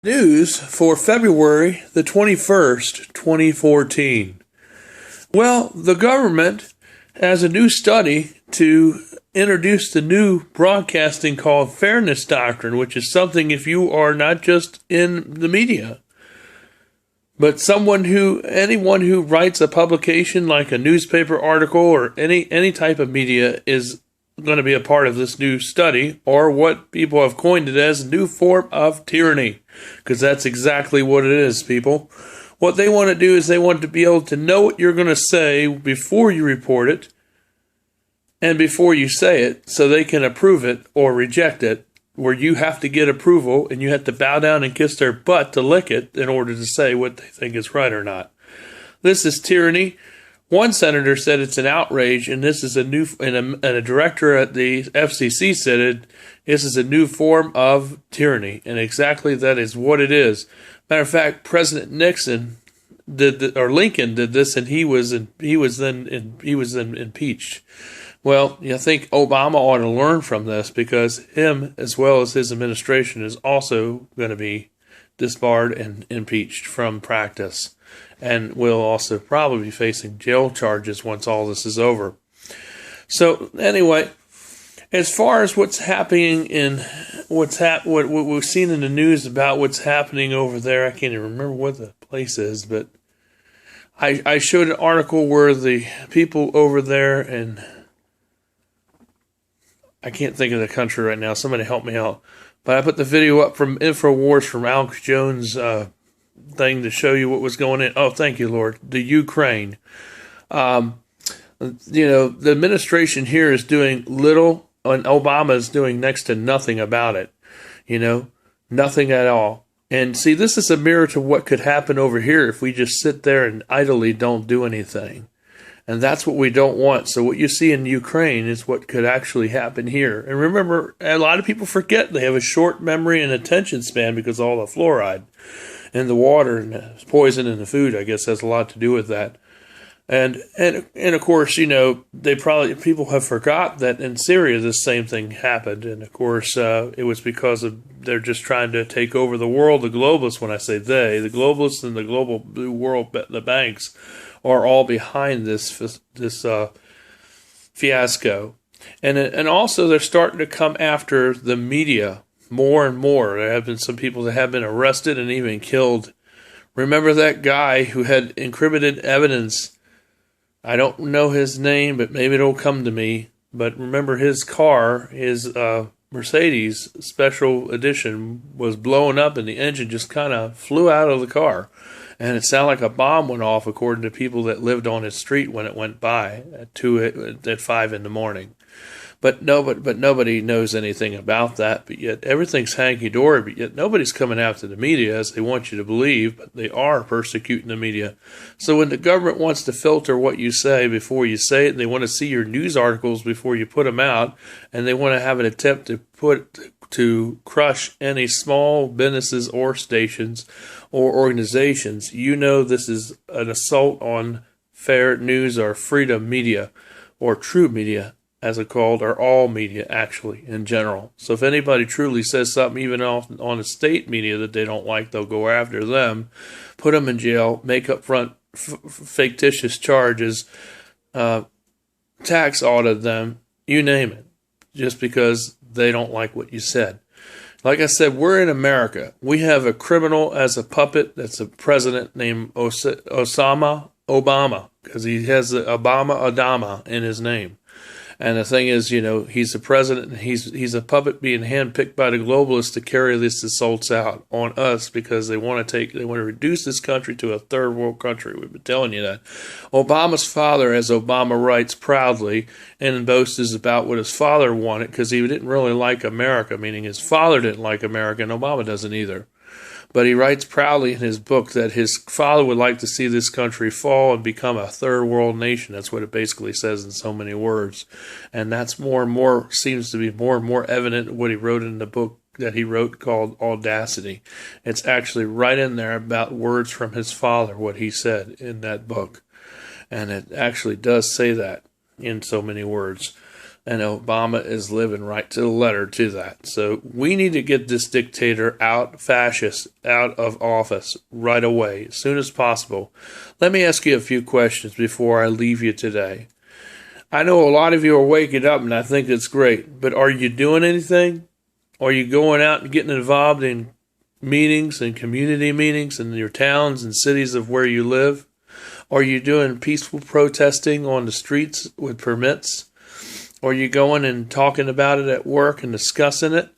News for February the 21st, 2014. Well, the government has a new study to introduce the new broadcasting called Fairness Doctrine, which is something if you are not just in the media, but anyone who writes a publication like a newspaper article or any type of media is going to be a part of this new study, or what people have coined it as a new form of tyranny, because that's exactly what it is, people. What they want to do is they want to be able to know what you're going to say before you report it and before you say it, so they can approve it or reject it, where you have to get approval and you have to bow down and kiss their butt to lick it in order to say what they think is right or not. This is tyranny. One senator said it's an outrage, and this is and a director at the FCC said this is a new form of tyranny, and exactly that is what it is. Matter of fact, President Lincoln did this, and he was then impeached. Well, I think Obama ought to learn from this, because him, as well as his administration, is also going to be disbarred and impeached from practice, and will also probably be facing jail charges once all this is over. So anyway, as far as what's happening what we've seen in the news about what's happening over there, I can't even remember what the place is, but I showed an article where the people over there, and I can't think of the country right now. Somebody help me out. But I put the video up from InfoWars from Alex Jones' thing to show you what was going on. Oh, thank you, Lord. The Ukraine. The administration here is doing little, and Obama is doing next to nothing about it. Nothing at all. And see, this is a mirror to what could happen over here if we just sit there and idly don't do anything. And that's what we don't want. So what you see in Ukraine is what could actually happen here. And remember, a lot of people forget they have a short memory and attention span because of all the fluoride in the water and the poison in the food, I guess, has a lot to do with that. And of course, people have forgot that in Syria the same thing happened. And of course, it was because they're just trying to take over the world. The globalists, when I say the globalists and the global world, the banks, are all behind this fiasco. And also they're starting to come after the media more and more. There have been some people that have been arrested and even killed. Remember that guy who had incriminated evidence? I don't know his name, but maybe it'll come to me. But remember, his car, his Mercedes Special Edition, was blowing up and the engine just kind of flew out of the car. And it sounded like a bomb went off, according to people that lived on his street when it went by at 5 in the morning. But nobody knows anything about that. But yet everything's hanky-dory. But yet nobody's coming after the media, as they want you to believe. But they are persecuting the media. So when the government wants to filter what you say before you say it, and they want to see your news articles before you put them out, and they want to have an attempt to crush any small businesses or stations or organizations, this is an assault on fair news or freedom media, or true media, as it's called, or all media, actually, in general. So if anybody truly says something, even on the state media, that they don't like, they'll go after them, put them in jail, make up front fictitious charges, tax audit them, you name it, just because they don't like what you said. Like I said, we're in America. We have a criminal as a puppet that's a president named Osama Obama, because he has the Adama in his name. And the thing is, he's the president, and he's a puppet being handpicked by the globalists to carry these assaults out on us, because they want to reduce this country to a third world country. We've been telling you that. Obama's father, as Obama writes proudly and boasts about what his father wanted, because he didn't really like America, meaning his father didn't like America, and Obama doesn't either. But he writes proudly in his book that his father would like to see this country fall and become a third world nation. That's what it basically says in so many words. And that's seems to be more and more evident what he wrote in the book that he wrote called Audacity. It's actually right in there about words from his father, what he said in that book. And it actually does say that in so many words. And Obama is living right to the letter to that. So we need to get this dictator fascist, out of office right away, as soon as possible. Let me ask you a few questions before I leave you today. I know a lot of you are waking up, and I think it's great, but are you doing anything? Are you going out and getting involved in meetings and community meetings in your towns and cities of where you live? Are you doing peaceful protesting on the streets with permits? Are you going and talking about it at work and discussing it?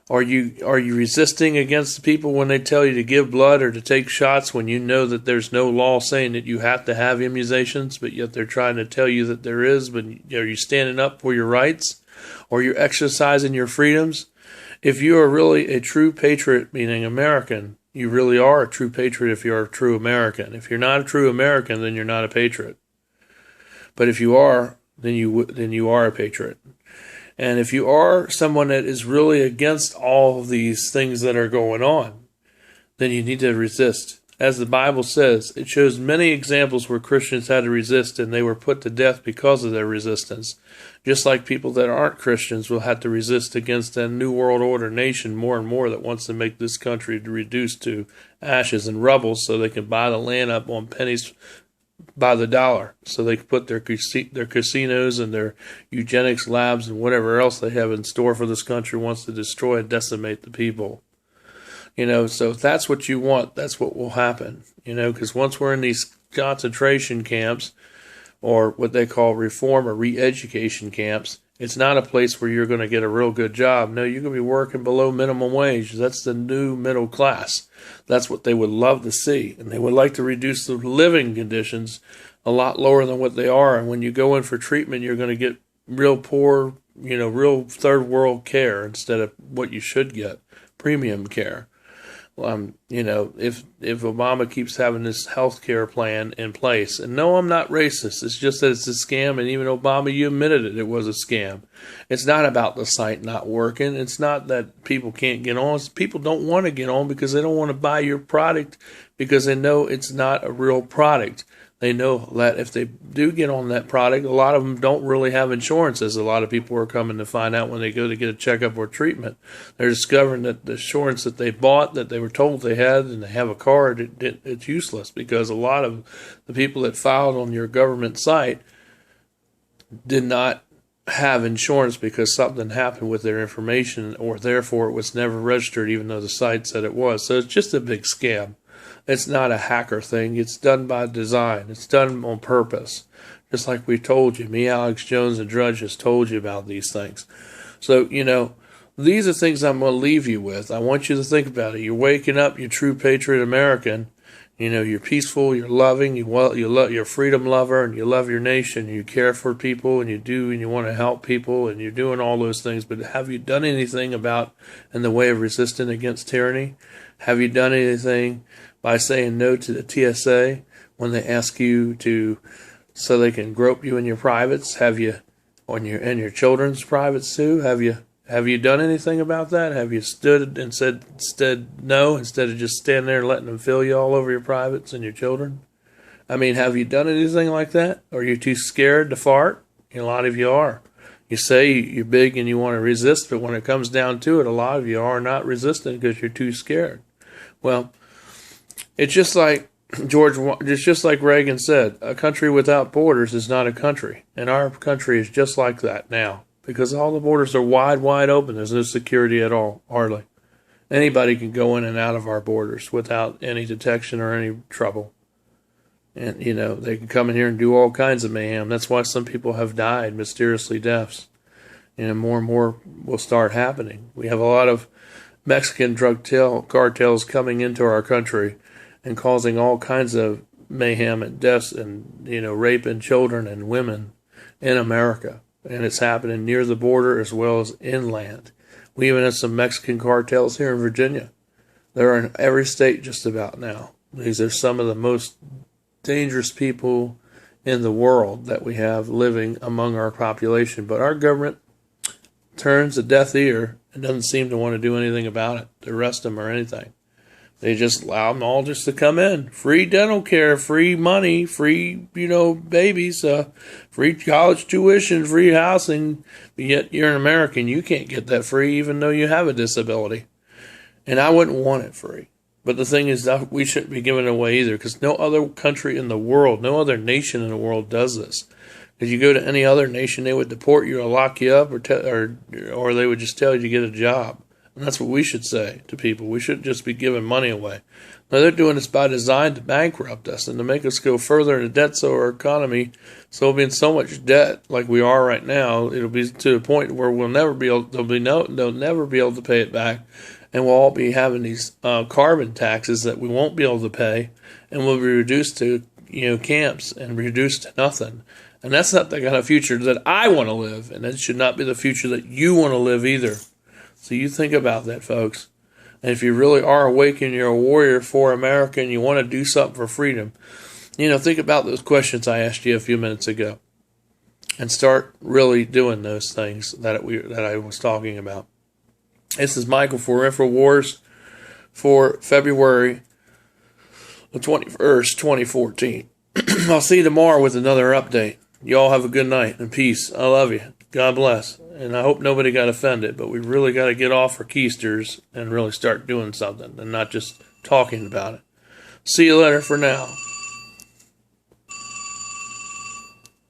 Are you resisting against the people when they tell you to give blood or to take shots when you know that there's no law saying that you have to have immunizations, but yet they're trying to tell you that there is? But are you standing up for your rights? Or you're exercising your freedoms? If you are really a true patriot, meaning American, you really are a true patriot if you're a true American. If you're not a true American, then you're not a patriot. But if you are, then you are a patriot. And if you are someone that is really against all of these things that are going on, then you need to resist. As the Bible says, it shows many examples where Christians had to resist and they were put to death because of their resistance. Just like people that aren't Christians will have to resist against a New World Order nation more and more that wants to make this country reduced to ashes and rubble so they can buy the land up on pennies by the dollar, so they can put their casinos and their eugenics labs and whatever else they have in store for this country wants to destroy and decimate the people. So if that's what you want, that's what will happen. Because once we're in these concentration camps, or what they call reform or re-education camps, it's not a place where you're going to get a real good job. No, you're going to be working below minimum wage. That's the new middle class. That's what they would love to see. And they would like to reduce the living conditions a lot lower than what they are. And when you go in for treatment, you're going to get real poor, real third world care instead of what you should get, premium care. If Obama keeps having this health care plan in place, and no, I'm not racist. It's just that it's a scam, and even Obama, you admitted it was a scam. It's not about the site not working. It's not that people can't get on. People don't want to get on because they don't want to buy your product because they know it's not a real product. They know that if they do get on that product, a lot of them don't really have insurance, as a lot of people are coming to find out when they go to get a checkup or treatment. They're discovering that the insurance that they bought, that they were told they had, and they have a card, it's useless because a lot of the people that filed on your government site did not have insurance because something happened with their information, or therefore it was never registered even though the site said it was. So it's just a big scam. It's not a hacker thing. It's done by design. It's done on purpose. Just like we told you. Me, Alex Jones, and Drudge has told you about these things. So, these are things I'm going to leave you with. I want you to think about it. You're waking up, you're true patriot American. You're peaceful, you're loving, you're a freedom lover, and you love your nation. You care for people, and you want to help people, and you're doing all those things. But have you done anything in the way of resisting against tyranny? Have you done anything by saying no to the TSA when they ask you so they can grope you in your privates? Have you, and your children's privates too? Have you done anything about that? Have you stood and said no instead of just standing there and letting them fill you all over your privates and your children? Have you done anything like that? Or are you too scared to fart? A lot of you are. You say you're big and you want to resist, but when it comes down to it, a lot of you are not resisting because you're too scared. Well, it's just like Reagan said, a country without borders is not a country. And our country is just like that now. Because all the borders are wide open. There's no security at all, hardly. Anybody can go in and out of our borders without any detection or any trouble. And, they can come in here and do all kinds of mayhem. That's why some people have died, mysteriously deaths. And more will start happening. We have a lot of Mexican drug cartels coming into our country and causing all kinds of mayhem and deaths and, raping children and women in America. And it's happening near the border as well as inland. We even have some Mexican cartels here in Virginia. They're in every state just about now. These are some of the most dangerous people in the world that we have living among our population. But our government turns a deaf ear and doesn't seem to want to do anything about it, to arrest them or anything. They just allow them all just to come in. Free dental care, free money, free, babies, free college tuition, free housing. But yet you're an American. You can't get that free even though you have a disability. And I wouldn't want it free. But the thing is that we shouldn't be giving it away either, because no other country in the world, no other nation in the world does this. If you go to any other nation, they would deport you or lock you up, or they would just tell you to get a job. And that's what we should say to people. We shouldn't just be giving money away. Now, they're doing this by design to bankrupt us and to make us go further into debt, so our economy, so we'll be in so much debt like we are right now, it'll be to the point where they'll never be able to pay it back, and we'll all be having these carbon taxes that we won't be able to pay, and we'll be reduced to camps and reduced to nothing. And that's not the kind of future that I want to live, and that should not be the future that you want to live either. So you think about that, folks. And if you really are awake and you're a warrior for America and you want to do something for freedom, think about those questions I asked you a few minutes ago, and start really doing those things that I was talking about. This is Michael for InfoWars for February the 21st, 2014. I'll see you tomorrow with another update. You all have a good night and peace. I love you. God bless. And I hope nobody got offended, but we really got to get off our keisters and really start doing something and not just talking about it. See you later for now.